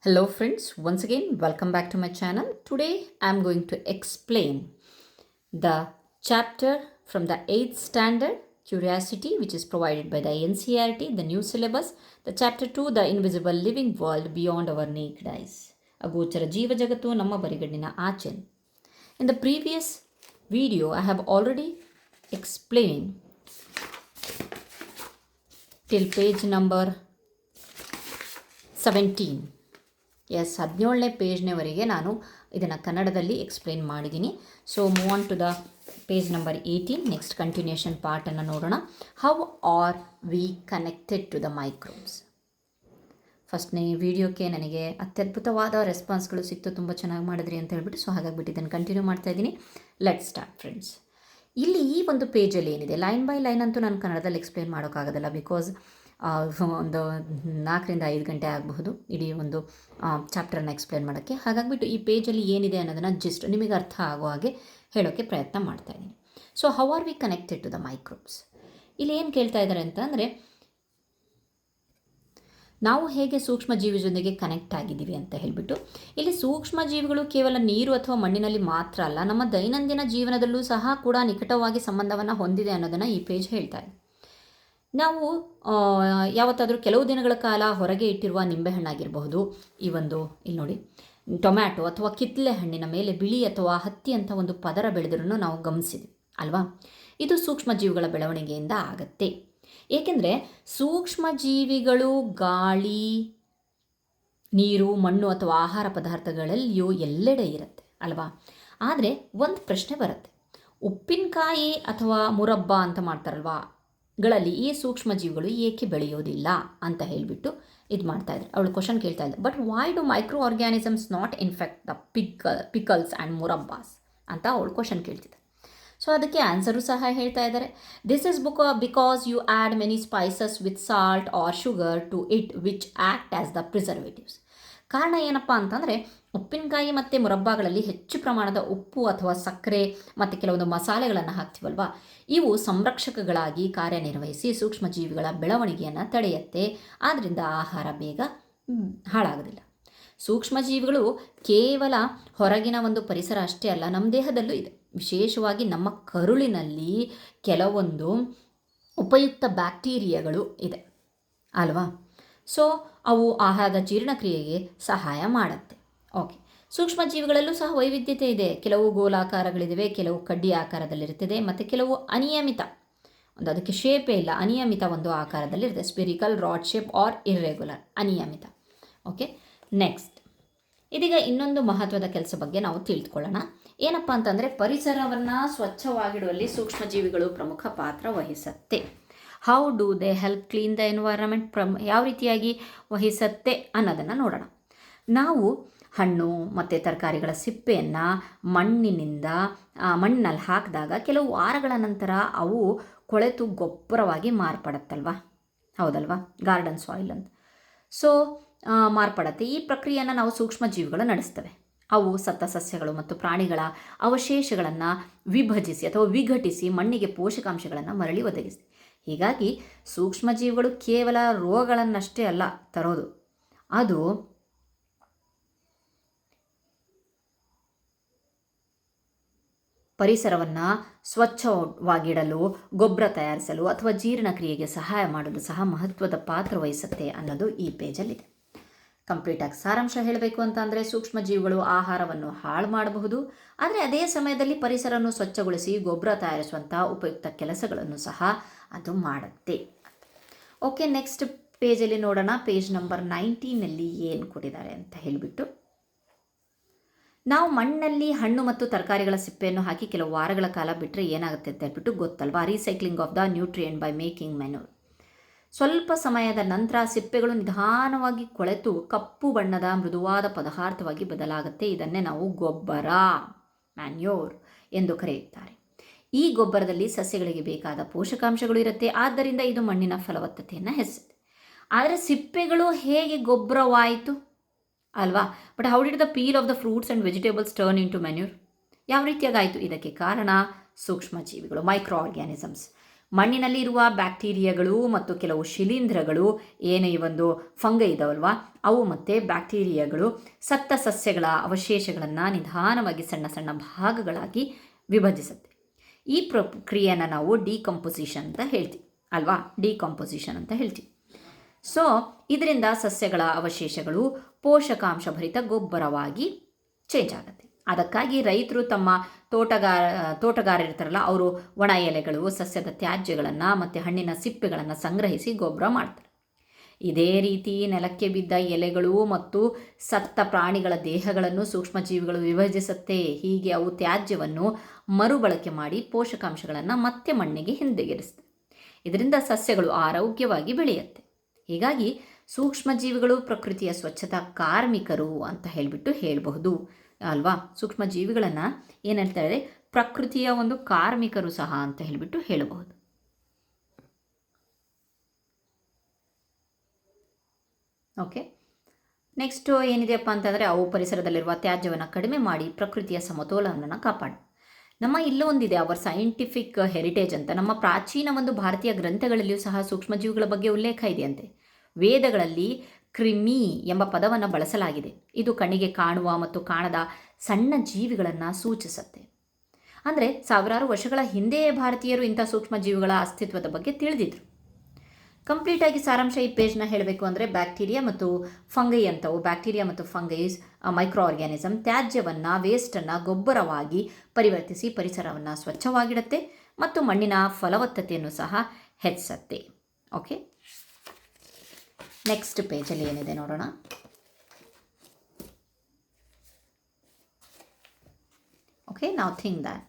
Hello friends, once again welcome back to my channel. Today I am going to explain the chapter from the 8th standard curiosity which is provided by the NCERT, the new syllabus, the chapter 2 the invisible living world beyond our naked eyes. ಅಗೋಚರ ಜೀವ ಜಗತ್ತು ನಮ್ಮ ಬರಿಗಣ್ಣಿನ ಆಚೆ. In the previous video I have already explained till page number 17. Yes 17ನೇ ಪೇಜ್ನವರೆಗೆ ನಾನು ಇದನ್ನು ಕನ್ನಡದಲ್ಲಿ ಎಕ್ಸ್ಪ್ಲೇನ್ ಮಾಡಿದ್ದೀನಿ. So move on to the page number 18. Next continuation ಪಾರ್ಟನ್ನು ನೋಡೋಣ. How are we connected to the microbes. ಫಸ್ಟ್ನೇ ವಿಡಿಯೋಕ್ಕೆ ನನಗೆ ಅತ್ಯದ್ಭುತವಾದ ರೆಸ್ಪಾನ್ಸ್ಗಳು ಸಿಕ್ತು, ತುಂಬ ಚೆನ್ನಾಗಿ ಮಾಡಿದ್ರಿ ಅಂತ ಹೇಳ್ಬಿಟ್ಟು. ಸೊ ಹಾಗಾಗಿಬಿಟ್ಟು ಇದನ್ನು ಕಂಟಿನ್ಯೂ ಮಾಡ್ತಾ ಇದ್ದೀನಿ. Let start friends. ಇಲ್ಲಿ ಈ ಒಂದು ಪೇಜಲ್ಲಿ ಏನಿದೆ, ಲೈನ್ ಬೈ ಲೈನ್ ಅಂತೂ ನಾನು ಕನ್ನಡದಲ್ಲಿ ಎಕ್ಸ್ಪ್ಲೇನ್ ಮಾಡೋಕ್ಕಾಗೋದಿಲ್ಲ, ಬಿಕಾಸ್ ಒಂದು 4ರಿಂದ 5 ಗಂಟೆ ಆಗಬಹುದು ಇಡೀ ಒಂದು ಚಾಪ್ಟರ್ನ ಎಕ್ಸ್ಪ್ಲೇನ್ ಮಾಡೋಕ್ಕೆ. ಹಾಗಾಗಿಬಿಟ್ಟು ಈ ಪೇಜಲ್ಲಿ ಏನಿದೆ ಅನ್ನೋದನ್ನು ಜಸ್ಟ್ ನಿಮಗೆ ಅರ್ಥ ಆಗೋ ಹಾಗೆ ಹೇಳೋಕ್ಕೆ ಪ್ರಯತ್ನ ಮಾಡ್ತಾಯಿದ್ದೀನಿ. So how are we connected to the microbes. ಇಲ್ಲಿ ಏನು ಕೇಳ್ತಾ ಇದ್ದಾರೆ ಅಂತ ಅಂದರೆ, ನಾವು ಹೇಗೆ ಸೂಕ್ಷ್ಮ ಜೀವಿಯೊಂದಿಗೆ ಕನೆಕ್ಟ್ ಆಗಿದ್ದೀವಿ ಅಂತ ಹೇಳಿಬಿಟ್ಟು. ಇಲ್ಲಿ ಸೂಕ್ಷ್ಮ ಜೀವಿಗಳು ಕೇವಲ ನೀರು ಅಥವಾ ಮಣ್ಣಿನಲ್ಲಿ ಮಾತ್ರ ಅಲ್ಲ, ನಮ್ಮ ದೈನಂದಿನ ಜೀವನದಲ್ಲೂ ಸಹ ಕೂಡ ನಿಕಟವಾಗಿ ಸಂಬಂಧವನ್ನು ಹೊಂದಿದೆ ಅನ್ನೋದನ್ನು ಈ ಪೇಜ್ ಹೇಳ್ತಾ ಇದೆ. ನಾವು ಯಾವತ್ತಾದರೂ ಕೆಲವು ದಿನಗಳ ಕಾಲ ಹೊರಗೆ ಇಟ್ಟಿರುವ ನಿಂಬೆಹಣ್ಣಾಗಿರಬಹುದು, ಈ ಒಂದು ಇಲ್ಲಿ ನೋಡಿ ಟೊಮ್ಯಾಟೊ ಅಥವಾ ಕಿತ್ತಳೆ ಹಣ್ಣಿನ ಮೇಲೆ ಬಿಳಿ ಅಥವಾ ಹತ್ತಿ ಅಂತ ಒಂದು ಪದರ ಬೆಳೆದ್ರೂ ನಾವು ಗಮನಿಸಿದ್ವಿ ಅಲ್ವಾ. ಇದು ಸೂಕ್ಷ್ಮ ಜೀವಿಗಳ ಬೆಳವಣಿಗೆಯಿಂದ ಆಗತ್ತೆ. ಏಕೆಂದರೆ ಸೂಕ್ಷ್ಮ ಜೀವಿಗಳು ಗಾಳಿ, ನೀರು, ಮಣ್ಣು ಅಥವಾ ಆಹಾರ ಪದಾರ್ಥಗಳಲ್ಲಿಯೂ ಎಲ್ಲೆಡೆ ಇರುತ್ತೆ ಅಲ್ವಾ. ಆದರೆ ಒಂದು ಪ್ರಶ್ನೆ ಬರುತ್ತೆ, ಉಪ್ಪಿನಕಾಯಿ ಅಥವಾ ಮುರಬ್ಬ ಅಂತ ಮಾಡ್ತಾರಲ್ವಾ ಗಳಲ್ಲಿ ಈ ಸೂಕ್ಷ್ಮ ಜೀವಿಗಳು ಏಕೆ ಬೆಳೆಯೋದಿಲ್ಲ ಅಂತ ಹೇಳಿಬಿಟ್ಟು ಇದು ಮಾಡ್ತಾ ಇದ್ದಾರೆ. ಅವಳು ಕ್ವಶನ್ ಕೇಳ್ತಾ ಇದ್ದಾರೆ, but why do micro organisms not infect the pickles and murabbas ಅಂತ ಅವಳು ಕ್ವಶನ್ ಕೇಳ್ತಿದ್ದಾರೆ. ಸೊ ಅದಕ್ಕೆ ಆನ್ಸರು ಸಹ ಹೇಳ್ತಾ ಇದ್ದಾರೆ. This is because you add many spices with salt or sugar to it which act as the preservatives. ಕಾರಣ ಏನಪ್ಪ ಅಂತಂದರೆ, ಉಪ್ಪಿನಕಾಯಿ ಮತ್ತು ಮುರಬ್ಬಗಳಲ್ಲಿ ಹೆಚ್ಚು ಪ್ರಮಾಣದ ಉಪ್ಪು ಅಥವಾ ಸಕ್ಕರೆ ಮತ್ತು ಕೆಲವೊಂದು ಮಸಾಲೆಗಳನ್ನು ಹಾಕ್ತೀವಲ್ವ, ಇವು ಸಂರಕ್ಷಕಗಳಾಗಿ ಕಾರ್ಯನಿರ್ವಹಿಸಿ ಸೂಕ್ಷ್ಮ ಜೀವಿಗಳ ಬೆಳವಣಿಗೆಯನ್ನು ತಡೆಯುತ್ತೆ. ಆದ್ದರಿಂದ ಆಹಾರ ಬೇಗ ಹಾಳಾಗೋದಿಲ್ಲ. ಸೂಕ್ಷ್ಮ ಜೀವಿಗಳು ಕೇವಲ ಹೊರಗಿನ ಒಂದು ಪರಿಸರ ಅಷ್ಟೇ ಅಲ್ಲ, ನಮ್ಮ ದೇಹದಲ್ಲೂ ಇದೆ. ವಿಶೇಷವಾಗಿ ನಮ್ಮ ಕರುಳಿನಲ್ಲಿ ಕೆಲವೊಂದು ಉಪಯುಕ್ತ ಬ್ಯಾಕ್ಟೀರಿಯಾಗಳು ಇದೆ ಅಲ್ವಾ. ಸೊ ಅವು ಆಹಾರದ ಜೀರ್ಣಕ್ರಿಯೆಗೆ ಸಹಾಯ ಮಾಡುತ್ತೆ. ಓಕೆ, ಸೂಕ್ಷ್ಮ ಜೀವಿಗಳಲ್ಲೂ ಸಹ ವೈವಿಧ್ಯತೆ ಇದೆ. ಕೆಲವು ಗೋಲಾಕಾರಗಳಿವೆ, ಕೆಲವು ಕಡ್ಡಿ ಆಕಾರದಲ್ಲಿರುತ್ತದೆ, ಮತ್ತು ಕೆಲವು ಅನಿಯಮಿತ, ಒಂದು ಅದಕ್ಕೆ ಶೇಪೇ ಇಲ್ಲ, ಅನಿಯಮಿತ ಒಂದು ಆಕಾರದಲ್ಲಿರುತ್ತೆ. ಸ್ಪಿರಿಕಲ್, ರಾಡ್ ಶೇಪ್ ಆರ್ ಇರ್ರೆಗ್ಯುಲರ್, ಅನಿಯಮಿತ. ಓಕೆ, ನೆಕ್ಸ್ಟ್ ಇದೀಗ ಇನ್ನೊಂದು ಮಹತ್ವದ ಕೆಲಸ ಬಗ್ಗೆ ನಾವು ತಿಳಿದುಕೊಳ್ಳೋಣ. ಏನಪ್ಪ ಅಂತಂದರೆ, ಪರಿಸರವನ್ನು ಸ್ವಚ್ಛವಾಗಿಡುವಲ್ಲಿ ಸೂಕ್ಷ್ಮ ಜೀವಿಗಳು ಪ್ರಮುಖ ಪಾತ್ರ ವಹಿಸುತ್ತೆ. How do they help clean the environment, ಯಾವ ರೀತಿಯಾಗಿ ವಹಿಸುತ್ತೆ ಅನ್ನೋದನ್ನು ನೋಡೋಣ. ನಾವು ಹಣ್ಣು ಮತ್ತು ತರಕಾರಿಗಳ ಸಿಪ್ಪೆಯನ್ನು ಮಣ್ಣಿನಲ್ಲಿ ಹಾಕಿದಾಗ ಕೆಲವು ವಾರಗಳ ನಂತರ ಅವು ಕೊಳೆತು ಗೊಬ್ಬರವಾಗಿ ಮಾರ್ಪಡುತ್ತಲ್ವ, ಹೌದಲ್ವಾ, ಗಾರ್ಡನ್ ಸಾಯಿಲ್ ಅಂತ. ಸೊ ಮಾರ್ಪಡುತ್ತೆ. ಈ ಪ್ರಕ್ರಿಯೆಯನ್ನು ನಾವು ಸೂಕ್ಷ್ಮ ಜೀವಿಗಳು ನಡೆಸ್ತವೆ. ಅವು ಸತ್ತ ಸಸ್ಯಗಳು ಮತ್ತು ಪ್ರಾಣಿಗಳ ಅವಶೇಷಗಳನ್ನು ವಿಭಜಿಸಿ ಅಥವಾ ವಿಘಟಿಸಿ ಮಣ್ಣಿಗೆ ಪೋಷಕಾಂಶಗಳನ್ನು ಮರಳಿ ಒದಗಿಸಿ. ಹೀಗಾಗಿ ಸೂಕ್ಷ್ಮ ಜೀವಿಗಳು ಕೇವಲ ರೋಗಗಳನ್ನಷ್ಟೇ ಅಲ್ಲ ತರೋದು, ಅದು ಪರಿಸರವನ್ನು ಸ್ವಚ್ಛವಾಗಿಡಲು, ಗೊಬ್ಬರ ತಯಾರಿಸಲು ಅಥವಾ ಜೀರ್ಣಕ್ರಿಯೆಗೆ ಸಹಾಯ ಮಾಡಲು ಸಹ ಮಹತ್ವದ ಪಾತ್ರ ವಹಿಸುತ್ತೆ ಅನ್ನೋದು ಈ ಪೇಜಲ್ಲಿದೆ. ಕಂಪ್ಲೀಟಾಗಿ ಸಾರಾಂಶ ಹೇಳಬೇಕು ಅಂತ ಅಂದರೆ, ಸೂಕ್ಷ್ಮ ಜೀವಿಗಳು ಆಹಾರವನ್ನು ಹಾಳು ಮಾಡಬಹುದು, ಆದರೆ ಅದೇ ಸಮಯದಲ್ಲಿ ಪರಿಸರವನ್ನು ಸ್ವಚ್ಛಗೊಳಿಸಿ ಗೊಬ್ಬರ ತಯಾರಿಸುವಂಥ ಉಪಯುಕ್ತ ಕೆಲಸಗಳನ್ನು ಸಹ ಅದು ಮಾಡುತ್ತೆ. ಓಕೆ, ನೆಕ್ಸ್ಟ್ ಪೇಜಲ್ಲಿ ನೋಡೋಣ. ಪೇಜ್ ನಂಬರ್ 19ನಲ್ಲಿ ಏನು ಕೊಟ್ಟಿದ್ದಾರೆ ಅಂತ ಹೇಳಿಬಿಟ್ಟು, ನಾವು ಮಣ್ಣಲ್ಲಿ ಹಣ್ಣು ಮತ್ತು ತರಕಾರಿಗಳ ಸಿಪ್ಪೆಯನ್ನು ಹಾಕಿ ಕೆಲವು ವಾರಗಳ ಕಾಲ ಬಿಟ್ಟರೆ ಏನಾಗುತ್ತೆ ಅಂತ ಹೇಳ್ಬಿಟ್ಟು ಗೊತ್ತಲ್ವಾ. Recycling of the nutrient by making manure. ಸ್ವಲ್ಪ ಸಮಯದ ನಂತರ ಸಿಪ್ಪೆಗಳು ನಿಧಾನವಾಗಿ ಕೊಳೆತು ಕಪ್ಪು ಬಣ್ಣದ ಮೃದುವಾದ ಪದಾರ್ಥವಾಗಿ ಬದಲಾಗುತ್ತೆ. ಇದನ್ನೇ ನಾವು ಗೊಬ್ಬರ, ಮ್ಯಾನ್ಯೂರ್ ಎಂದು ಕರೆಯುತ್ತಾರೆ. ಈ ಗೊಬ್ಬರದಲ್ಲಿ ಸಸ್ಯಗಳಿಗೆ ಬೇಕಾದ ಪೋಷಕಾಂಶಗಳು ಇರುತ್ತೆ, ಆದ್ದರಿಂದ ಇದು ಮಣ್ಣಿನ ಫಲವತ್ತತೆಯನ್ನು ಹೆಚ್ಚಿಸುತ್ತೆ. ಆದರೆ ಸಿಪ್ಪೆಗಳು ಹೇಗೆ ಗೊಬ್ಬರವಾಯಿತು ಅಲ್ವಾ. But how did the peel of the fruits and vegetables turn into manure. ಯಾವ ರೀತಿಯಾಗಾಯಿತು? ಇದಕ್ಕೆ ಕಾರಣ ಸೂಕ್ಷ್ಮ ಜೀವಿಗಳು, ಮೈಕ್ರೋ ಆರ್ಗ್ಯಾನಿಸಮ್ಸ್. ಮಣ್ಣಿನಲ್ಲಿ ಇರುವ ಬ್ಯಾಕ್ಟೀರಿಯಾಗಳು ಮತ್ತು ಕೆಲವು ಶಿಲೀಂಧ್ರಗಳು ಏನು ಈ ಒಂದು ಫಂಗೈ ಇದಾವಲ್ವಾ ಅವು ಮತ್ತು ಬ್ಯಾಕ್ಟೀರಿಯಾಗಳು ಸತ್ತ ಸಸ್ಯಗಳ ಅವಶೇಷಗಳನ್ನು ನಿಧಾನವಾಗಿ ಸಣ್ಣ ಸಣ್ಣ ಭಾಗಗಳಾಗಿ ವಿಭಜಿಸುತ್ತೆ. ಈ ಪ್ರಕ್ರಿಯೆಯನ್ನು ನಾವು ಡಿಕಂಪೋಸಿಷನ್ ಅಂತ ಹೇಳ್ತೀವಿ ಅಲ್ವಾ, ಡಿಕಂಪೋಸಿಷನ್ ಅಂತ ಹೇಳ್ತೀವಿ. ಸೊ ಇದರಿಂದ ಸಸ್ಯಗಳ ಅವಶೇಷಗಳು ಪೋಷಕಾಂಶಭರಿತ ಗೊಬ್ಬರವಾಗಿ ಚೇಂಜ್ ಆಗುತ್ತೆ. ಅದಕ್ಕಾಗಿ ರೈತರು ತಮ್ಮ ತೋಟಗಾರರಿರ್ತಾರಲ್ಲ ಅವರು ಒಣ ಎಲೆಗಳು, ಸಸ್ಯದ ತ್ಯಾಜ್ಯಗಳನ್ನು ಮತ್ತು ಹಣ್ಣಿನ ಸಿಪ್ಪೆಗಳನ್ನು ಸಂಗ್ರಹಿಸಿ ಗೊಬ್ಬರ ಮಾಡ್ತಾರೆ. ಇದೇ ರೀತಿ ನೆಲಕ್ಕೆ ಬಿದ್ದ ಎಲೆಗಳು ಮತ್ತು ಸತ್ತ ಪ್ರಾಣಿಗಳ ದೇಹಗಳನ್ನು ಸೂಕ್ಷ್ಮಜೀವಿಗಳು ವಿಭಜಿಸುತ್ತೆ. ಹೀಗೆ ಅವು ತ್ಯಾಜ್ಯವನ್ನು ಮರುಬಳಕೆ ಮಾಡಿ ಪೋಷಕಾಂಶಗಳನ್ನು ಮತ್ತೆ ಮಣ್ಣಿಗೆ ಹಿಂದೆಗೆರಿಸುತ್ತೆ. ಇದರಿಂದ ಸಸ್ಯಗಳು ಆರೋಗ್ಯವಾಗಿ ಬೆಳೆಯುತ್ತೆ. ಹೀಗಾಗಿ ಸೂಕ್ಷ್ಮಜೀವಿಗಳು ಪ್ರಕೃತಿಯ ಸ್ವಚ್ಛತಾ ಕಾರ್ಮಿಕರು ಅಂತ ಹೇಳಬಹುದು ಅಲ್ವಾ. ಸೂಕ್ಷ್ಮಜೀವಿಗಳನ್ನು ಏನು ಹೇಳ್ತಾರೆ, ಪ್ರಕೃತಿಯ ಒಂದು ಕಾರ್ಮಿಕರು ಸಹ ಅಂತ ಹೇಳಬಹುದು. ಓಕೆ, ನೆಕ್ಸ್ಟು ಏನಿದೆಯಪ್ಪ ಅಂತಂದರೆ ಅವು ಪರಿಸರದಲ್ಲಿರುವ ತ್ಯಾಜ್ಯವನ್ನು ಕಡಿಮೆ ಮಾಡಿ ಪ್ರಕೃತಿಯ ಸಮತೋಲನವನ್ನು ಕಾಪಾಡು. ನಮ್ಮ ಇಲ್ಲೂ ಒಂದಿದೆ ಅವರ್ ಸೈಂಟಿಫಿಕ್ ಹೆರಿಟೇಜ್ ಅಂತ. ನಮ್ಮ ಪ್ರಾಚೀನ ಒಂದು ಭಾರತೀಯ ಗ್ರಂಥಗಳಲ್ಲಿಯೂ ಸಹ ಸೂಕ್ಷ್ಮಜೀವಿಗಳ ಬಗ್ಗೆ ಉಲ್ಲೇಖ ಇದೆಯಂತೆ. ವೇದಗಳಲ್ಲಿ ಕ್ರಿಮಿ ಎಂಬ ಪದವನ್ನು ಬಳಸಲಾಗಿದೆ. ಇದು ಕಣ್ಣಿಗೆ ಕಾಣುವ ಮತ್ತು ಕಾಣದ ಸಣ್ಣ ಜೀವಿಗಳನ್ನು ಸೂಚಿಸುತ್ತೆ. ಅಂದರೆ ಸಾವಿರಾರು ವರ್ಷಗಳ ಹಿಂದೆಯೇ ಭಾರತೀಯರು ಇಂಥ ಸೂಕ್ಷ್ಮಜೀವಿಗಳ ಅಸ್ತಿತ್ವದ ಬಗ್ಗೆ ತಿಳಿದಿದ್ರು. ಕಂಪ್ಲೀಟಾಗಿ ಸಾರಾಂಶ ಈ ಪೇಜ್ನ ಹೇಳಬೇಕು ಅಂದರೆ ಬ್ಯಾಕ್ಟೀರಿಯಾ ಮತ್ತು ಫಂಗೈ ಅಂತವು, ಬ್ಯಾಕ್ಟೀರಿಯಾ ಮತ್ತು ಫಂಗೈಸ್ ಮೈಕ್ರೋ ಆರ್ಗ್ಯಾನಿಸಮ್ ತ್ಯಾಜ್ಯವನ್ನು, ವೇಸ್ಟನ್ನು ಗೊಬ್ಬರವಾಗಿ ಪರಿವರ್ತಿಸಿ ಪರಿಸರವನ್ನು ಸ್ವಚ್ಛವಾಗಿಡುತ್ತೆ ಮತ್ತು ಮಣ್ಣಿನ ಫಲವತ್ತತೆಯನ್ನು ಸಹ ಹೆಚ್ಚಿಸುತ್ತೆ. ಓಕೆ, ನೆಕ್ಸ್ಟ್ ಪೇಜಲ್ಲಿ ಏನಿದೆ ನೋಡೋಣ. Okay, now think that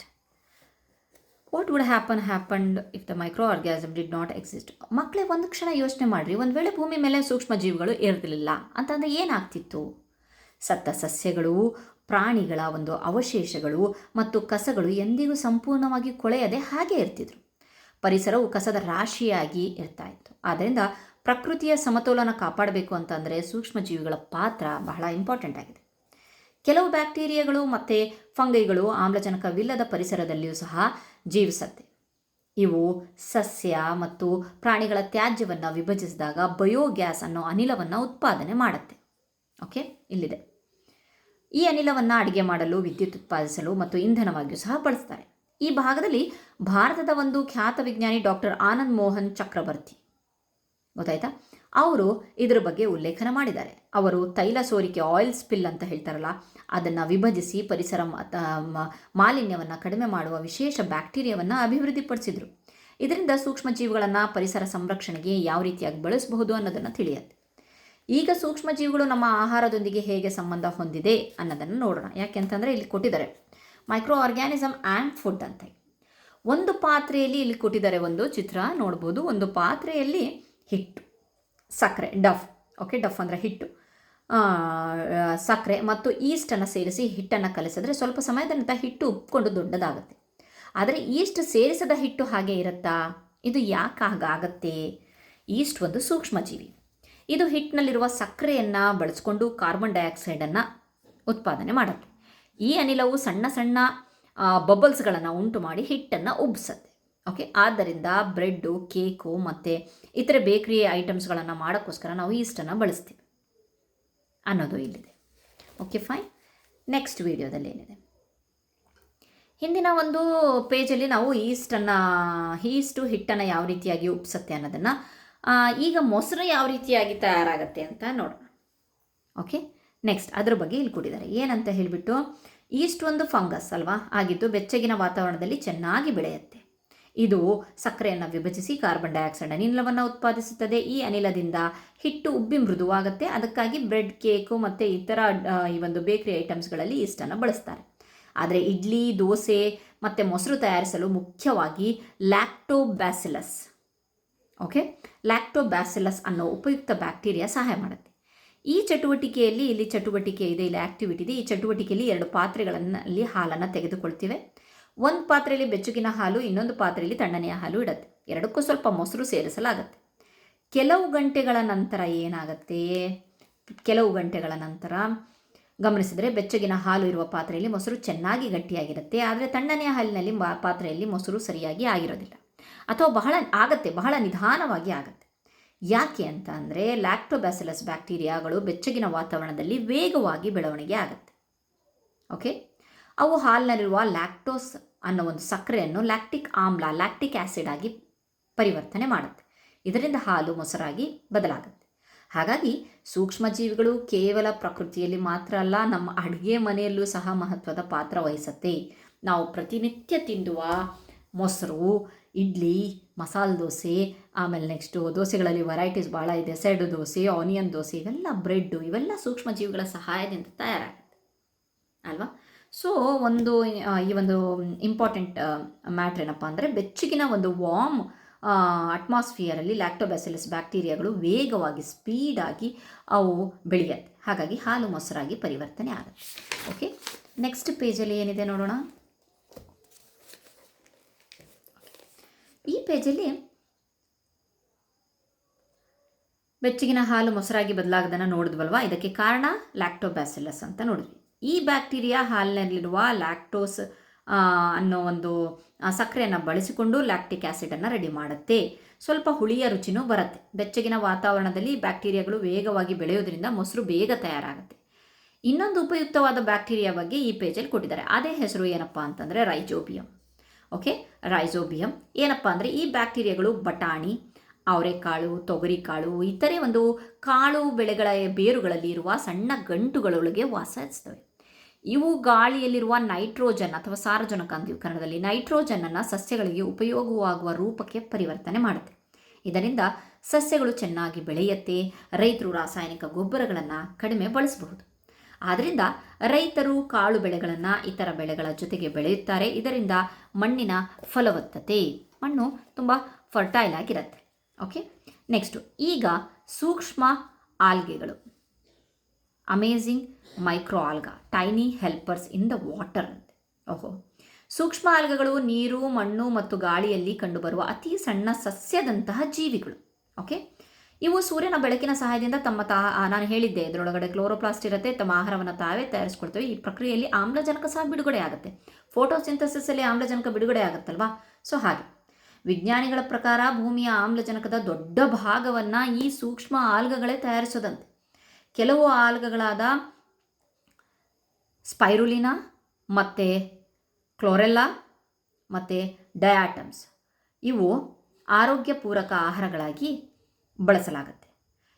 what would happened if the microorganism did not exist. ಮಕ್ಕಳೇ ಒಂದು ಕ್ಷಣ ಯೋಚನೆ ಮಾಡಿರಿ, ಒಂದು ವೇಳೆ ಭೂಮಿ ಮೇಲೆ ಸೂಕ್ಷ್ಮಜೀವಿಗಳು ಇರಲಿಲ್ಲ ಅಂತಂದರೆ ಏನಾಗ್ತಿತ್ತು? ಸತ್ತ ಸಸ್ಯಗಳು, ಪ್ರಾಣಿಗಳ ಒಂದು ಅವಶೇಷಗಳು ಮತ್ತು ಕಸಗಳು ಎಂದಿಗೂ ಸಂಪೂರ್ಣವಾಗಿ ಕೊಳೆಯದೆ ಹಾಗೆ ಇರ್ತಿದ್ರು. ಪರಿಸರವು ಕಸದ ರಾಶಿಯಾಗಿ ಇರ್ತಾ ಇತ್ತು. ಆದ್ದರಿಂದ ಪ್ರಕೃತಿಯ ಸಮತೋಲನ ಕಾಪಾಡಬೇಕು ಅಂತಂದರೆ ಸೂಕ್ಷ್ಮಜೀವಿಗಳ ಪಾತ್ರ ಬಹಳ ಇಂಪಾರ್ಟೆಂಟ್ ಆಗಿದೆ. ಕೆಲವು ಬ್ಯಾಕ್ಟೀರಿಯಾಗಳು ಮತ್ತು ಫಂಗೈಗಳು ಆಮ್ಲಜನಕವಿಲ್ಲದ ಪರಿಸರದಲ್ಲಿಯೂ ಸಹ ಜೀವಿಸುತ್ತೆ. ಇವು ಸಸ್ಯ ಮತ್ತು ಪ್ರಾಣಿಗಳ ತ್ಯಾಜ್ಯವನ್ನು ವಿಭಜಿಸಿದಾಗ ಬಯೋಗ್ಯಾಸ್ ಅನ್ನೋ ಅನಿಲವನ್ನು ಉತ್ಪಾದನೆ ಮಾಡುತ್ತೆ. ಓಕೆ, ಇಲ್ಲಿದೆ. ಈ ಅನಿಲವನ್ನು ಅಡುಗೆ ಮಾಡಲು, ವಿದ್ಯುತ್ ಉತ್ಪಾದಿಸಲು ಮತ್ತು ಇಂಧನವಾಗಿಯೂ ಸಹ ಬಳಸ್ತಾರೆ. ಈ ಭಾಗದಲ್ಲಿ ಭಾರತದ ಒಂದು ಖ್ಯಾತ ವಿಜ್ಞಾನಿ ಡಾಕ್ಟರ್ ಆನಂದ್ ಮೋಹನ್ ಚಕ್ರವರ್ತಿ, ಗೊತ್ತಾಯ್ತಾ, ಅವರು ಇದರ ಬಗ್ಗೆ ಉಲ್ಲೇಖನ ಮಾಡಿದ್ದಾರೆ. ಅವರು ತೈಲ ಸೋರಿಕೆ, ಆಯಿಲ್ ಸ್ಪಿಲ್ ಅಂತ ಹೇಳ್ತಾರಲ್ಲ, ಅದನ್ನು ವಿಭಜಿಸಿ ಪರಿಸರ ಮಾಲಿನ್ಯವನ್ನು ಕಡಿಮೆ ಮಾಡುವ ವಿಶೇಷ ಬ್ಯಾಕ್ಟೀರಿಯಾವನ್ನು ಅಭಿವೃದ್ಧಿಪಡಿಸಿದರು. ಇದರಿಂದ ಸೂಕ್ಷ್ಮಜೀವಿಗಳನ್ನು ಪರಿಸರ ಸಂರಕ್ಷಣೆಗೆ ಯಾವ ರೀತಿಯಾಗಿ ಬಳಸಬಹುದು ಅನ್ನೋದನ್ನು ತಿಳಿಯುತ್ತೆ. ಈಗ ಸೂಕ್ಷ್ಮಜೀವಿಗಳು ನಮ್ಮ ಆಹಾರದೊಂದಿಗೆ ಹೇಗೆ ಸಂಬಂಧ ಹೊಂದಿದೆ ಅನ್ನೋದನ್ನು ನೋಡೋಣ. ಯಾಕೆಂತಂದರೆ ಇಲ್ಲಿ ಕೊಟ್ಟಿದ್ದಾರೆ ಮೈಕ್ರೋ ಆರ್ಗ್ಯಾನಿಸಮ್ ಆ್ಯಂಡ್ ಫುಡ್ ಅಂತ. ಒಂದು ಪಾತ್ರೆಯಲ್ಲಿ ಇಲ್ಲಿ ಕೊಟ್ಟಿದ್ದಾರೆ ಒಂದು ಚಿತ್ರ ನೋಡ್ಬೋದು. ಒಂದು ಪಾತ್ರೆಯಲ್ಲಿ ಹಿಟ್ಟು, ಸಕ್ಕರೆ, ಡಫ್, ಓಕೆ, ಡಫ್ ಅಂದರೆ ಹಿಟ್ಟು, ಸಕ್ಕರೆ ಮತ್ತು ಈಸ್ಟನ್ನು ಸೇರಿಸಿ ಹಿಟ್ಟನ್ನು ಕಲಿಸಿದ್ರೆ ಸ್ವಲ್ಪ ಸಮಯದ ನಂತರ ಹಿಟ್ಟು ಉಪ್ಕೊಂಡು ದೊಡ್ಡದಾಗುತ್ತೆ. ಆದರೆ ಈಸ್ಟ್ ಸೇರಿಸದ ಹಿಟ್ಟು ಹಾಗೆ ಇರುತ್ತಾ? ಇದು ಯಾಕೆ ಹಾಗಾಗತ್ತೆ? ಈಸ್ಟ್ ಒಂದು ಸೂಕ್ಷ್ಮಜೀವಿ. ಇದು ಹಿಟ್ಟಿನಲ್ಲಿರುವ ಸಕ್ಕರೆಯನ್ನು ಬಳಸ್ಕೊಂಡು ಕಾರ್ಬನ್ ಡೈಆಕ್ಸೈಡನ್ನು ಉತ್ಪಾದನೆ ಮಾಡುತ್ತೆ. ಈ ಅನಿಲವು ಸಣ್ಣ ಸಣ್ಣ ಬಬಲ್ಸ್ಗಳನ್ನು ಉಂಟು ಮಾಡಿ ಹಿಟ್ಟನ್ನು ಉಬ್ಬಿಸುತ್ತೆ. ಓಕೆ, ಆದ್ದರಿಂದ ಬ್ರೆಡ್ಡು, ಕೇಕು ಮತ್ತು ಇತರೆ ಬೇಕ್ರಿ ಐಟಮ್ಸ್ಗಳನ್ನು ಮಾಡೋಕ್ಕೋಸ್ಕರ ನಾವು ಈಸ್ಟನ್ನು ಬಳಸ್ತೀವಿ ಅನ್ನೋದು ಇಲ್ಲಿದೆ. Okay, fine. ನೆಕ್ಸ್ಟ್ ವಿಡಿಯೋದಲ್ಲಿ ಏನಿದೆ, ಹಿಂದಿನ ಒಂದು ಪೇಜಲ್ಲಿ ನಾವು ಈಸ್ಟು ಹಿಟ್ಟನ್ನು ಯಾವ ರೀತಿಯಾಗಿ ಉಪ್ಪಿಸುತ್ತೆ ಅನ್ನೋದನ್ನು, ಈಗ ಮೊಸರು ಯಾವ ರೀತಿಯಾಗಿ ತಯಾರಾಗುತ್ತೆ ಅಂತ ನೋಡೋಣ. ಓಕೆ, ನೆಕ್ಸ್ಟ್ ಅದ್ರ ಬಗ್ಗೆ ಇಲ್ಲಿ ಕೊಟ್ಟಿದ್ದಾರೆ. ಏನಂತ ಹೇಳಿಬಿಟ್ಟು, ಈಸ್ಟ್ ಒಂದು ಫಂಗಸ್ ಅಲ್ವಾ ಆಗಿದ್ದು ಬೆಚ್ಚಗಿನ ವಾತಾವರಣದಲ್ಲಿ ಚೆನ್ನಾಗಿ ಬೆಳೆಯುತ್ತೆ. ಇದು ಸಕ್ಕರೆಯನ್ನು ವಿಭಜಿಸಿ ಕಾರ್ಬನ್ ಡೈಆಕ್ಸೈಡ್ ಅನಿಲವನ್ನು ಉತ್ಪಾದಿಸುತ್ತದೆ. ಈ ಅನಿಲದಿಂದ ಹಿಟ್ಟು ಉಬ್ಬಿ ಮೃದುವಾಗುತ್ತೆ. ಅದಕ್ಕಾಗಿ ಬ್ರೆಡ್, ಕೇಕು ಮತ್ತು ಇತರ ಈ ಒಂದು ಬೇಕರಿ ಐಟಮ್ಸ್ಗಳಲ್ಲಿ ಈಸ್ಟನ್ನು ಬಳಸ್ತಾರೆ. ಆದರೆ ಇಡ್ಲಿ, ದೋಸೆ ಮತ್ತು ಮೊಸರು ತಯಾರಿಸಲು ಮುಖ್ಯವಾಗಿ ಲ್ಯಾಕ್ಟೋಬ್ಯಾಸಿಲಸ್, ಓಕೆ, ಲ್ಯಾಕ್ಟೋಬ್ಯಾಸಿಲಸ್ ಅನ್ನೋ ಉಪಯುಕ್ತ ಬ್ಯಾಕ್ಟೀರಿಯಾ ಸಹಾಯ ಮಾಡುತ್ತೆ. ಈ ಚಟುವಟಿಕೆಯಲ್ಲಿ, ಇಲ್ಲಿ ಚಟುವಟಿಕೆ ಇದೆ, ಇಲ್ಲಿ ಆ್ಯಕ್ಟಿವಿಟಿ ಇದೆ. ಈ ಚಟುವಟಿಕೆಯಲ್ಲಿ 2 ಪಾತ್ರೆಗಳಲ್ಲಿ ಹಾಲನ್ನು ತೆಗೆದುಕೊಳ್ತೀವಿ. ಒಂದು ಪಾತ್ರೆಯಲ್ಲಿ ಬೆಚ್ಚಗಿನ ಹಾಲು, ಇನ್ನೊಂದು ಪಾತ್ರೆಯಲ್ಲಿ ತಣ್ಣನೆಯ ಹಾಲು ಇಡುತ್ತೆ. ಎರಡಕ್ಕೂ ಸ್ವಲ್ಪ ಮೊಸರು ಸೇರಿಸಲಾಗುತ್ತೆ. ಕೆಲವು ಗಂಟೆಗಳ ನಂತರ ಏನಾಗುತ್ತೆ? ಕೆಲವು ಗಂಟೆಗಳ ನಂತರ ಗಮನಿಸಿದರೆ ಬೆಚ್ಚಗಿನ ಹಾಲು ಇರುವ ಪಾತ್ರೆಯಲ್ಲಿ ಮೊಸರು ಚೆನ್ನಾಗಿ ಗಟ್ಟಿಯಾಗಿರುತ್ತೆ. ಆದರೆ ತಣ್ಣನೆಯ ಹಾಲಿನಲ್ಲಿ ಪಾತ್ರೆಯಲ್ಲಿ ಮೊಸರು ಸರಿಯಾಗಿ ಆಗಿರೋದಿಲ್ಲ. ಅಥವಾ ಬಹಳ ನಿಧಾನವಾಗಿ ಆಗತ್ತೆ. ಯಾಕೆ ಅಂತ ಅಂದರೆ ಲ್ಯಾಕ್ಟೋಬ್ಯಾಸಿಲಸ್ ಬ್ಯಾಕ್ಟೀರಿಯಾಗಳು ಬೆಚ್ಚಗಿನ ವಾತಾವರಣದಲ್ಲಿ ವೇಗವಾಗಿ ಬೆಳವಣಿಗೆ ಆಗುತ್ತೆ. ಓಕೆ, ಅವು ಹಾಲಿನಲ್ಲಿರುವ ಲ್ಯಾಕ್ಟೋಸ್ ಅನ್ನೋ ಒಂದು ಸಕ್ಕರೆಯನ್ನು ಲ್ಯಾಕ್ಟಿಕ್ ಆಮ್ಲ, ಲ್ಯಾಕ್ಟಿಕ್ ಆ್ಯಸಿಡ್ ಆಗಿ ಪರಿವರ್ತನೆ ಮಾಡುತ್ತೆ. ಇದರಿಂದ ಹಾಲು ಮೊಸರಾಗಿ ಬದಲಾಗುತ್ತೆ. ಹಾಗಾಗಿ ಸೂಕ್ಷ್ಮಜೀವಿಗಳು ಕೇವಲ ಪ್ರಕೃತಿಯಲ್ಲಿ ಮಾತ್ರ ಅಲ್ಲ, ನಮ್ಮ ಅಡುಗೆ ಮನೆಯಲ್ಲೂ ಸಹ ಮಹತ್ವದ ಪಾತ್ರ ವಹಿಸುತ್ತೆ. ನಾವು ಪ್ರತಿನಿತ್ಯ ತಿನ್ನುವ ಮೊಸರು, ಇಡ್ಲಿ, ಮಸಾಲೆ ದೋಸೆ, ಆಮೇಲೆ ನೆಕ್ಸ್ಟು ದೋಸೆಗಳಲ್ಲಿ ವೆರೈಟೀಸ್ ಭಾಳ ಇದೆ. ಸೆಡ್ ದೋಸೆ, ಆನಿಯನ್ ದೋಸೆ, ಇವೆಲ್ಲ ಬ್ರೆಡ್ಡು, ಇವೆಲ್ಲ ಸೂಕ್ಷ್ಮಜೀವಿಗಳ ಸಹಾಯದಿಂದ ತಯಾರಾಗುತ್ತೆ ಅಲ್ವಾ. ಸೊ ಈ ಒಂದು ಇಂಪಾರ್ಟೆಂಟ್ ಮ್ಯಾಟ್ರ್ ಏನಪ್ಪ ಅಂದರೆ ಬೆಚ್ಚಗಿನ ಒಂದು ವಾರ್ಮ್ ಅಟ್ಮಾಸ್ಫಿಯರಲ್ಲಿ ಲ್ಯಾಕ್ಟೋಬ್ಯಾಸಿಲಸ್ ಬ್ಯಾಕ್ಟೀರಿಯಾಗಳು ವೇಗವಾಗಿ ಸ್ಪೀಡಾಗಿ ಅವು ಬೆಳೆಯುತ್ತೆ. ಹಾಗಾಗಿ ಹಾಲು ಮೊಸರಾಗಿ ಪರಿವರ್ತನೆ ಆಗುತ್ತೆ. ಓಕೆ, ನೆಕ್ಸ್ಟ್ ಪೇಜಲ್ಲಿ ಏನಿದೆ ನೋಡೋಣ. ಈ ಪೇಜಲ್ಲಿ ಬೆಚ್ಚಗಿನ ಹಾಲು ಮೊಸರಾಗಿ ಬದಲಾಗೋದನ್ನು ನೋಡಿದ್ವಲ್ವಾ. ಇದಕ್ಕೆ ಕಾರಣ ಲ್ಯಾಕ್ಟೋಬ್ಯಾಸಿಲಸ್ ಅಂತ ನೋಡಿದ್ವಿ. ಈ ಬ್ಯಾಕ್ಟೀರಿಯಾ ಹಾಲಿನಲ್ಲಿರುವ ಲ್ಯಾಕ್ಟೋಸ್ ಅನ್ನೋ ಒಂದು ಸಕ್ಕರೆಯನ್ನು ಬಳಸಿಕೊಂಡು ಲ್ಯಾಕ್ಟಿಕ್ ಆ್ಯಸಿಡನ್ನು ರೆಡಿ ಮಾಡುತ್ತೆ. ಸ್ವಲ್ಪ ಹುಳಿಯ ರುಚಿನೂ ಬರುತ್ತೆ. ಬೆಚ್ಚಗಿನ ವಾತಾವರಣದಲ್ಲಿ ಬ್ಯಾಕ್ಟೀರಿಯಾಗಳು ವೇಗವಾಗಿ ಬೆಳೆಯೋದ್ರಿಂದ ಮೊಸರು ಬೇಗ ತಯಾರಾಗುತ್ತೆ. ಇನ್ನೊಂದು ಉಪಯುಕ್ತವಾದ ಬ್ಯಾಕ್ಟೀರಿಯಾ ಬಗ್ಗೆ ಈ ಪೇಜಲ್ಲಿ ಕೊಟ್ಟಿದ್ದಾರೆ. ಅದೇ ಹೆಸರು ಏನಪ್ಪ ಅಂತಂದರೆ ರೈಜೋಬಿಯಂ. ಓಕೆ, ರೈಜೋಬಿಯಂ ಏನಪ್ಪ ಅಂದರೆ ಈ ಬ್ಯಾಕ್ಟೀರಿಯಾಗಳು ಬಟಾಣಿ, ಅವರೆಕಾಳು, ತೊಗರಿಕಾಳು, ಇತರೆ ಒಂದು ಕಾಳು ಬೆಳೆಗಳ ಬೇರುಗಳಲ್ಲಿ ಇರುವ ಸಣ್ಣ ಗಂಟುಗಳೊಳಗೆ ವಾಸಿಸ್ತವೆ. ಇವು ಗಾಳಿಯಲ್ಲಿರುವ ನೈಟ್ರೋಜನ್ ಅಥವಾ ಸಾರಜನಕ ಅಂತೀವಿ ಕನ್ನಡದಲ್ಲಿ, ನೈಟ್ರೋಜನ್ನನ್ನು ಸಸ್ಯಗಳಿಗೆ ಉಪಯೋಗವಾಗುವ ರೂಪಕ್ಕೆ ಪರಿವರ್ತನೆ ಮಾಡುತ್ತೆ. ಇದರಿಂದ ಸಸ್ಯಗಳು ಚೆನ್ನಾಗಿ ಬೆಳೆಯುತ್ತೆ. ರೈತರು ರಾಸಾಯನಿಕ ಗೊಬ್ಬರಗಳನ್ನು ಕಡಿಮೆ ಬಳಸಬಹುದು. ಆದ್ದರಿಂದ ರೈತರು ಕಾಳು ಬೆಳೆಗಳನ್ನು ಇತರ ಬೆಳೆಗಳ ಜೊತೆಗೆ ಬೆಳೆಯುತ್ತಾರೆ. ಇದರಿಂದ ಮಣ್ಣಿನ ಫಲವತ್ತತೆ, ಮಣ್ಣು ತುಂಬ ಫರ್ಟೈಲ್ ಆಗಿರುತ್ತೆ. ಓಕೆ, ನೆಕ್ಸ್ಟು ಈಗ ಸೂಕ್ಷ್ಮ ಆಲ್ಗೆಗಳು, amazing micro alga, tiny helpers in the water ಅಂತೆ. ಸೂಕ್ಷ್ಮ ಆಲ್ಗಗಳು ನೀರು, ಮಣ್ಣು ಮತ್ತು ಗಾಳಿಯಲ್ಲಿ ಕಂಡುಬರುವ ಅತಿ ಸಣ್ಣ ಸಸ್ಯದಂತಹ ಜೀವಿಗಳು. ಓಕೆ, ಇವು ಸೂರ್ಯನ ಬೆಳಕಿನ ಸಹಾಯದಿಂದ ನಾನು ಹೇಳಿದ್ದೆ ಇದರೊಳಗಡೆ ಕ್ಲೋರೋಪ್ಲಾಸ್ಟ್ ಇರುತ್ತೆ, ತಮ್ಮ ಆಹಾರವನ್ನು ತಾವೇ ತಯಾರಿಸ್ಕೊಳ್ತವೆ. ಈ ಪ್ರಕ್ರಿಯೆಯಲ್ಲಿ ಆಮ್ಲಜನಕ ಸಹ ಬಿಡುಗಡೆ ಆಗುತ್ತೆ. ಫೋಟೋಸಿಂಥಸಿಸಲ್ಲಿ ಆಮ್ಲಜನಕ ಬಿಡುಗಡೆ ಆಗುತ್ತಲ್ವಾ. ಸೊ ಹಾಗೆ ವಿಜ್ಞಾನಿಗಳ ಪ್ರಕಾರ ಭೂಮಿಯ ಆಮ್ಲಜನಕದ ದೊಡ್ಡ ಭಾಗವನ್ನು ಈ ಸೂಕ್ಷ್ಮ ಆಲ್ಗಗಳೇ ತಯಾರಿಸೋದಂತೆ. ಕೆಲವು ಆಲ್ಗಗಳಾದ ಸ್ಪೈರುಲಿನಾ ಮತ್ತು ಕ್ಲೋರೆಲ್ಲಾ ಮತ್ತು ಡಯಾಟಮ್ಸ್ ಇವು ಆರೋಗ್ಯ ಪೂರಕ ಆಹಾರಗಳಾಗಿ ಬಳಸಲಾಗುತ್ತೆ.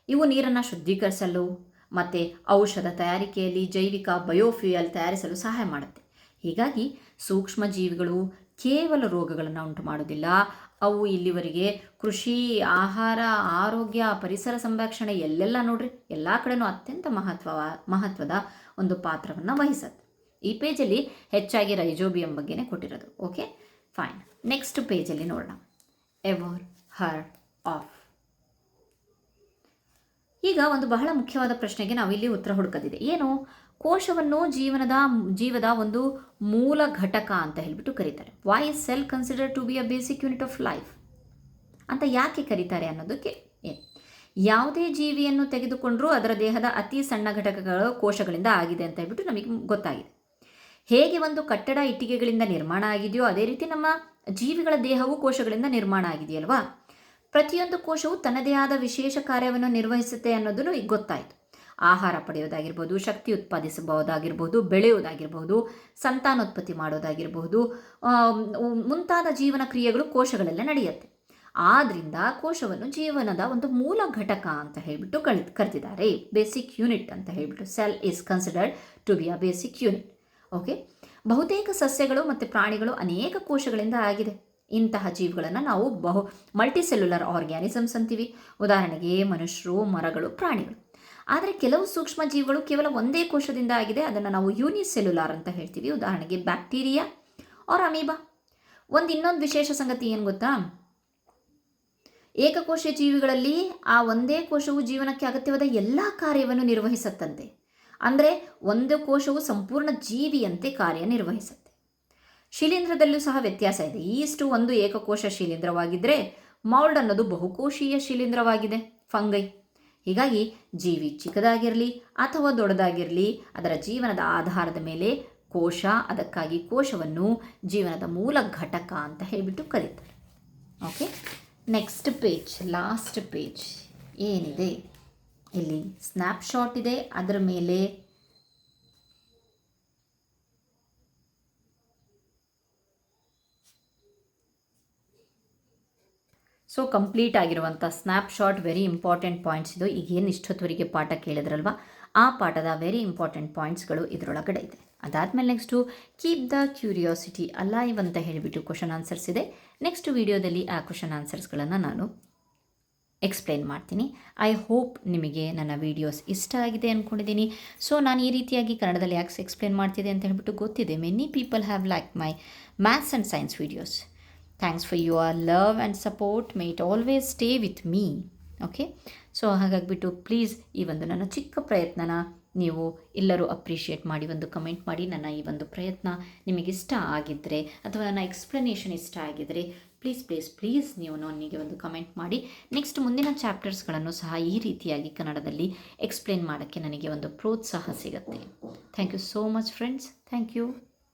ಇವು ನೀರನ್ನು ಶುದ್ಧೀಕರಿಸಲು ಮತ್ತು ಔಷಧ ತಯಾರಿಕೆಯಲ್ಲಿ ಜೈವಿಕ ಬಯೋಫ್ಯೂಯಲ್ ತಯಾರಿಸಲು ಸಹಾಯ ಮಾಡುತ್ತೆ. ಹೀಗಾಗಿ ಸೂಕ್ಷ್ಮ ಜೀವಿಗಳು ಕೇವಲ ರೋಗಗಳನ್ನು ಉಂಟು ಮಾಡೋದಿಲ್ಲ, ಅವು ಇಲ್ಲಿವರೆಗೆ ಕೃಷಿ, ಆಹಾರ, ಆರೋಗ್ಯ, ಪರಿಸರ ಸಂರಕ್ಷಣೆ ಎಲ್ಲೆಲ್ಲ ನೋಡ್ರಿ ಎಲ್ಲ ಕಡೆನೂ ಅತ್ಯಂತ ಮಹತ್ವದ ಒಂದು ಪಾತ್ರವನ್ನು ವಹಿಸುತ್ತೆ. ಈ ಪೇಜಲ್ಲಿ ಹೆಚ್ಚಾಗಿ ರೈಜೋಬಿಯಂ ಬಗ್ಗೆನೇ ಕೊಟ್ಟಿರೋದು. Okay, fine. ನೆಕ್ಸ್ಟ್ ಪೇಜಲ್ಲಿ ನೋಡೋಣ. Ever heard of. ಈಗ ಒಂದು ಬಹಳ ಮುಖ್ಯವಾದ ಪ್ರಶ್ನೆಗೆ ನಾವು ಇಲ್ಲಿ ಉತ್ತರ ಹುಡುಕದಿದೆ. ಏನು? ಕೋಶವನ್ನು ಜೀವದ ಒಂದು ಮೂಲ ಘಟಕ ಅಂತ ಹೇಳಿಬಿಟ್ಟು ಕರೀತಾರೆ. Why is cell consider to be a basic unit of life ಅಂತ ಯಾಕೆ ಕರೀತಾರೆ ಅನ್ನೋದಕ್ಕೆ, ಯಾವುದೇ ಜೀವಿಯನ್ನು ತೆಗೆದುಕೊಂಡ್ರೂ ಅದರ ದೇಹದ ಅತಿ ಸಣ್ಣ ಘಟಕಗಳು ಕೋಶಗಳಿಂದ ಆಗಿದೆ ಅಂತ ಹೇಳ್ಬಿಟ್ಟು ನಮಗೆ ಗೊತ್ತಾಗಿದೆ. ಹೇಗೆ ಒಂದು ಕಟ್ಟಡ ಇಟ್ಟಿಗೆಗಳಿಂದ ನಿರ್ಮಾಣ ಆಗಿದೆಯೋ ಅದೇ ರೀತಿ ನಮ್ಮ ಜೀವಿಗಳ ದೇಹವು ಕೋಶಗಳಿಂದ ನಿರ್ಮಾಣ ಆಗಿದೆಯಲ್ವಾ. ಪ್ರತಿಯೊಂದು ಕೋಶವು ತನ್ನದೇ ಆದ ವಿಶೇಷ ಕಾರ್ಯವನ್ನು ನಿರ್ವಹಿಸುತ್ತೆ ಅನ್ನೋದನ್ನು ಈಗ ಗೊತ್ತಾಯಿತು. ಆಹಾರ ಪಡೆಯೋದಾಗಿರ್ಬೋದು, ಶಕ್ತಿ ಉತ್ಪಾದಿಸಬಹುದಾಗಿರ್ಬೋದು, ಬೆಳೆಯೋದಾಗಿರ್ಬೋದು, ಸಂತಾನೋತ್ಪತ್ತಿ ಮಾಡೋದಾಗಿರ್ಬೋದು, ಮುಂತಾದ ಜೀವನ ಕ್ರಿಯೆಗಳು ಕೋಶಗಳಲ್ಲೇ ನಡೆಯುತ್ತೆ. ಆದ್ದರಿಂದ ಕೋಶವನ್ನು ಜೀವನದ ಒಂದು ಮೂಲ ಘಟಕ ಅಂತ ಹೇಳಿಬಿಟ್ಟು ಕರೆದಿದ್ದಾರೆ. ಬೇಸಿಕ್ ಯೂನಿಟ್ ಅಂತ ಹೇಳಿಬಿಟ್ಟು cell is considered to be a basic unit. Okay, ಬಹುತೇಕ ಸಸ್ಯಗಳು ಮತ್ತು ಪ್ರಾಣಿಗಳು ಅನೇಕ ಕೋಶಗಳಿಂದ ಆಗಿದೆ. ಇಂತಹ ಜೀವಿಗಳನ್ನು ನಾವು ಮಲ್ಟಿಸೆಲ್ಯುಲರ್ ಆರ್ಗ್ಯಾನಿಸಮ್ಸ್ ಅಂತೀವಿ. ಉದಾಹರಣೆಗೆ ಮನುಷ್ಯರು, ಮರಗಳು, ಪ್ರಾಣಿಗಳು. ಆದರೆ ಕೆಲವು ಸೂಕ್ಷ್ಮ ಜೀವಿಗಳು ಕೇವಲ ಒಂದೇ ಕೋಶದಿಂದ ಆಗಿದೆ. ಅದನ್ನು ನಾವು ಯೂನಿಸೆಲ್ಯುಲಾರ್ ಅಂತ ಹೇಳ್ತೀವಿ. ಉದಾಹರಣೆಗೆ ಬ್ಯಾಕ್ಟೀರಿಯಾ ಆರ್ ಅಮೀಬಾ. ಇನ್ನೊಂದು ವಿಶೇಷ ಸಂಗತಿ ಏನು ಗೊತ್ತಾ? ಏಕಕೋಶ ಜೀವಿಗಳಲ್ಲಿ ಆ ಒಂದೇ ಕೋಶವು ಜೀವನಕ್ಕೆ ಅಗತ್ಯವಾದ ಎಲ್ಲ ಕಾರ್ಯವನ್ನು ನಿರ್ವಹಿಸುತ್ತಂತೆ. ಅಂದರೆ ಒಂದು ಕೋಶವು ಸಂಪೂರ್ಣ ಜೀವಿಯಂತೆ ಕಾರ್ಯನಿರ್ವಹಿಸುತ್ತೆ. ಶಿಲೀಂಧ್ರದಲ್ಲೂ ಸಹ ವ್ಯತ್ಯಾಸ ಇದೆ. ಈಸ್ಟು ಒಂದು ಏಕಕೋಶ ಶಿಲೀಂಧ್ರವಾಗಿದ್ದರೆ ಮೌಲ್ಡ್ ಅನ್ನೋದು ಬಹುಕೋಶೀಯ ಶಿಲೀಂಧ್ರವಾಗಿದೆ, ಫಂಗೈ. ಹೀಗಾಗಿ ಜೀವಿ ಚಿಕ್ಕದಾಗಿರಲಿ ಅಥವಾ ದೊಡ್ಡದಾಗಿರಲಿ ಅದರ ಜೀವನದ ಆಧಾರದ ಮೇಲೆ ಕೋಶ, ಅದಕ್ಕಾಗಿ ಕೋಶವನ್ನು ಜೀವನದ ಮೂಲ ಘಟಕ ಅಂತ ಹೇಳಿಬಿಟ್ಟು ಕರೀತಾರೆ. Okay, next page, last page ಏನಿದೆ ಇಲ್ಲಿ ಸ್ನ್ಯಾಪ್ಶಾಟ್ ಇದೆ, ಅದರ ಮೇಲೆ ಸೊ ಕಂಪ್ಲೀಟ್ ಆಗಿರುವಂಥ ಸ್ನ್ಯಾಪ್ಶಾಟ್, ವೆರಿ ಇಂಪಾರ್ಟೆಂಟ್ ಪಾಯಿಂಟ್ಸ್ ಇದು. ಈಗ ಏನು ಇಷ್ಟೊತ್ತವರೆಗೆ ಪಾಠ ಕೇಳಿದ್ರಲ್ವ, ಆ ಪಾಠದ ವೆರಿ ಇಂಪಾರ್ಟೆಂಟ್ ಪಾಯಿಂಟ್ಸ್ಗಳು ಇದರೊಳಗಡೆ ಇದೆ. ಅದಾದಮೇಲೆ next keep the curiosity alive ಅಂತ ಹೇಳಿಬಿಟ್ಟು ಕ್ವಶನ್ ಆನ್ಸರ್ಸ್ ಇದೆ. ನೆಕ್ಸ್ಟ್ ವಿಡಿಯೋದಲ್ಲಿ ಆ ಕ್ವಶನ್ ಆನ್ಸರ್ಸ್ಗಳನ್ನು ನಾನು ಎಕ್ಸ್ಪ್ಲೈನ್ ಮಾಡ್ತೀನಿ. ಐ ಹೋಪ್ ನಿಮಗೆ ನನ್ನ ವೀಡಿಯೋಸ್ ಇಷ್ಟ ಆಗಿದೆ ಅಂದ್ಕೊಂಡಿದ್ದೀನಿ. ಸೊ ನಾನು ಈ ರೀತಿಯಾಗಿ ಕನ್ನಡದಲ್ಲಿ ಯಾಕೆ ಎಕ್ಸ್ಪ್ಲೈನ್ ಮಾಡ್ತಿದ್ದೆ ಅಂತ ಹೇಳ್ಬಿಟ್ಟು ಗೊತ್ತಿದೆ. Many people have like my maths and science videos. Thanks for your love and support. May it always stay with me. Okay, so ಹಾಗಾಗಿಬಿಟ್ಟು ಪ್ಲೀಸ್ ಈ ಒಂದು ನನ್ನ ಚಿಕ್ಕ ಪ್ರಯತ್ನನ ನೀವು ಎಲ್ಲರೂ ಅಪ್ರಿಷಿಯೇಟ್ ಮಾಡಿ, ಒಂದು ಕಮೆಂಟ್ ಮಾಡಿ. ನನ್ನ ಈ ಒಂದು ಪ್ರಯತ್ನ ನಿಮಗಿಷ್ಟ ಆಗಿದ್ದರೆ ಅಥವಾ ನನ್ನ ಎಕ್ಸ್ಪ್ಲನೇಷನ್ ಇಷ್ಟ ಆಗಿದ್ದರೆ ಪ್ಲೀಸ್ ಪ್ಲೀಸ್ ಪ್ಲೀಸ್ ನೀವು ನನಗೆ ಒಂದು ಕಮೆಂಟ್ ಮಾಡಿ. ನೆಕ್ಸ್ಟ್ ಮುಂದಿನ ಚಾಪ್ಟರ್ಸ್ಗಳನ್ನು ಸಹ ಈ ರೀತಿಯಾಗಿ ಕನ್ನಡದಲ್ಲಿ ಎಕ್ಸ್ಪ್ಲೇನ್ ಮಾಡೋಕ್ಕೆ ನನಗೆ ಒಂದು ಪ್ರೋತ್ಸಾಹ ಸಿಗುತ್ತೆ. Thank you so much friends. Thank you.